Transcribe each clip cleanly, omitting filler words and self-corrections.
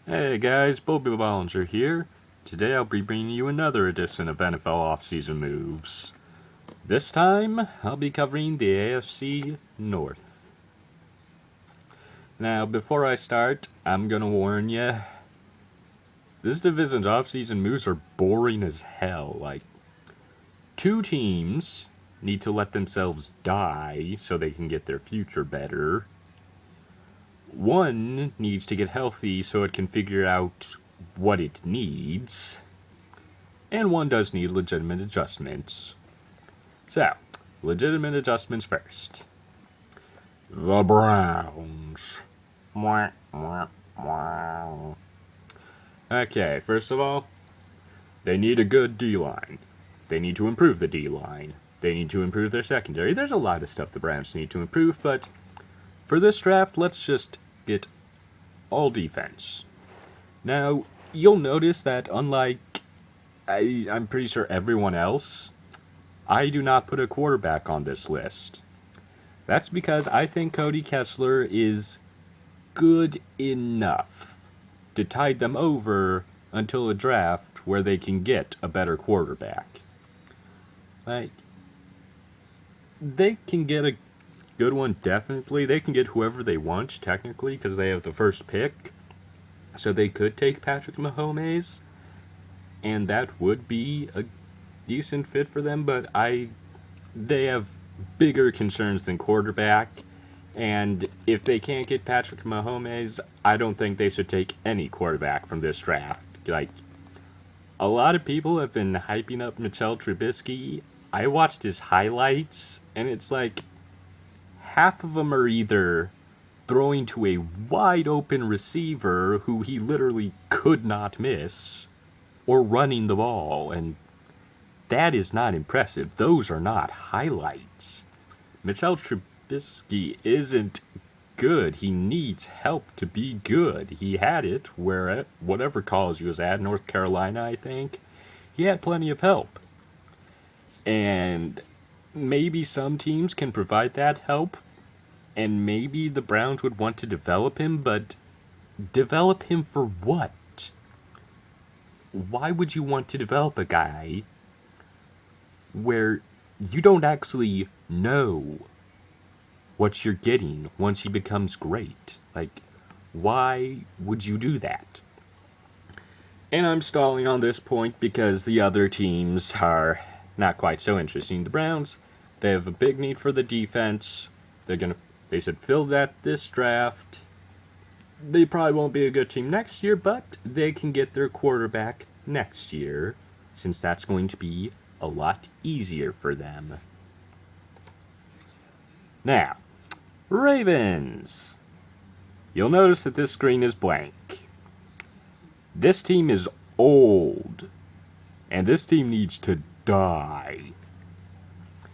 Hey guys, Bobby Bollinger here. Today I'll be bringing you another edition of NFL offseason moves. This time, I'll be covering the AFC North. Now, before I start, I'm gonna warn you, this division's offseason moves are boring as hell. Like, two teams need to let themselves die so they can get their future better. One needs to get healthy so it can figure out what it needs. And one does need legitimate adjustments. So, legitimate adjustments first. The Browns. Okay, first of all, they need a good D-line. They need to improve the D-line. They need to improve their secondary. There's a lot of stuff the Browns need to improve, but for this draft, let's just get all defense. Now, you'll notice that unlike I'm pretty sure everyone else, I do not put a quarterback on this list. That's because I think Cody Kessler is good enough to tide them over until a draft where they can get a better quarterback. Like, they can get a good one, definitely. They can get whoever they want, technically, because they have the first pick. So they could take Patrick Mahomes, and that would be a decent fit for them, but they have bigger concerns than quarterback, and if they can't get Patrick Mahomes, I don't think they should take any quarterback from this draft. Like, a lot of people have been hyping up Mitchell Trubisky. I watched his highlights, and it's like half of them are either throwing to a wide open receiver who he literally could not miss, or running the ball, and that is not impressive. Those are not highlights. Mitchell Trubisky isn't good. He needs help to be good. He had it where whatever college he was at, North Carolina, I think. He had plenty of help. And maybe some teams can provide that help, and maybe the Browns would want to develop him, but develop him for what? Why would you want to develop a guy where you don't actually know what you're getting once he becomes great? Like, why would you do that? And I'm stalling on this point because the other teams are not quite so interesting. The Browns, they have a big need for the defense. They should fill that this draft. They probably won't be a good team next year, but they can get their quarterback next year, since that's going to be a lot easier for them. Now, Ravens. You'll notice that this screen is blank. This team is old, and this team needs to die.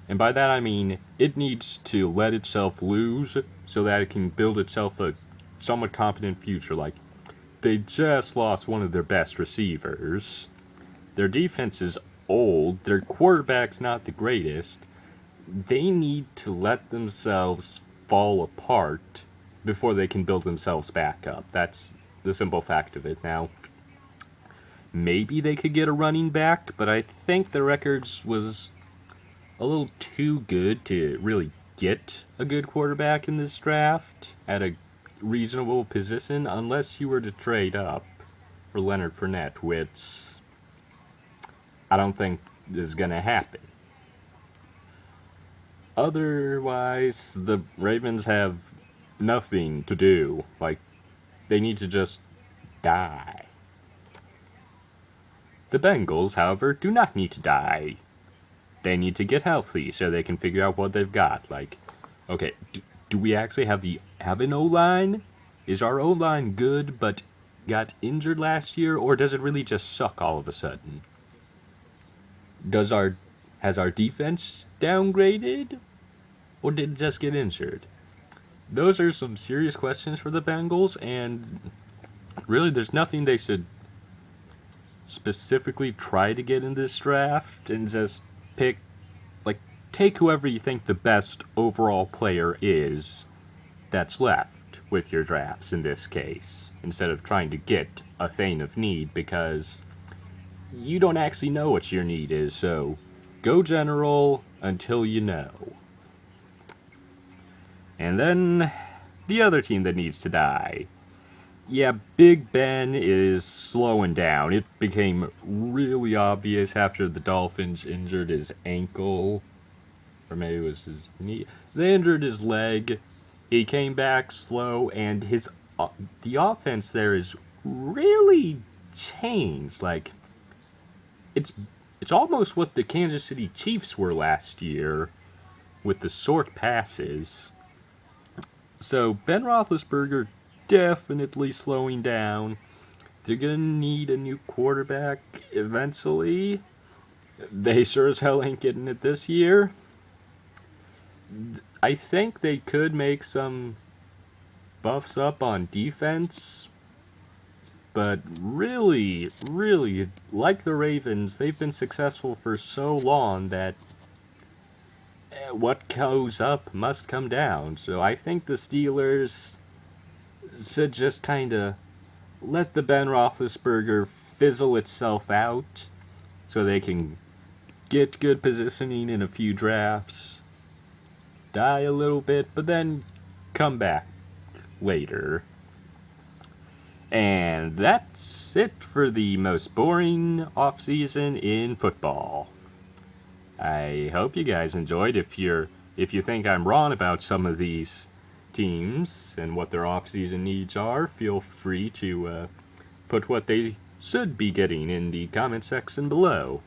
And by that I mean it needs to let itself lose so that it can build itself a somewhat competent future. Like, they just lost one of their best receivers. Their defense is old. Their quarterback's not the greatest. They need to let themselves fall apart before they can build themselves back up. That's the simple fact of it. Now, maybe they could get a running back, but I think the records was a little too good to really get a good quarterback in this draft at a reasonable position, unless you were to trade up for Leonard Fournette, which I don't think is going to happen. Otherwise, the Ravens have nothing to do. Like, they need to just die. The Bengals, however, do not need to die. They need to get healthy so they can figure out what they've got. Like, okay, do we actually have an O-line? Is our O-line good but got injured last year, or does it really just suck all of a sudden? Has our defense downgraded, or did it just get injured? Those are some serious questions for the Bengals, and really there's nothing they should specifically try to get in this draft, and just take whoever you think the best overall player is that's left with your drafts in this case. instead of trying to get a thing of need, because you don't actually know what your need is, so go general until you know. And then the other team that needs to die. Yeah, Big Ben is slowing down. It became really obvious after the Dolphins injured his ankle, or maybe it was his knee. They injured his leg. He came back slow, and the offense there is really changed. Like, it's almost what the Kansas City Chiefs were last year with the short passes. So Ben Roethlisberger definitely slowing down. They're gonna need a new quarterback eventually. They sure as hell ain't getting it this year. I think they could make some buffs up on defense, but really, really, like the Ravens, they've been successful for so long that what goes up must come down. So I think the Steelers should just kind of let the Ben Roethlisberger fizzle itself out so they can get good positioning in a few drafts, die a little bit, but then come back later. And that's it for the most boring offseason in football. I hope you guys enjoyed. If you think I'm wrong about some of these teams and what their offseason needs are, feel free to put what they should be getting in the comment section below.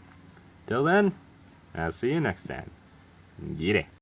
Till then, I'll see you next time. Get it.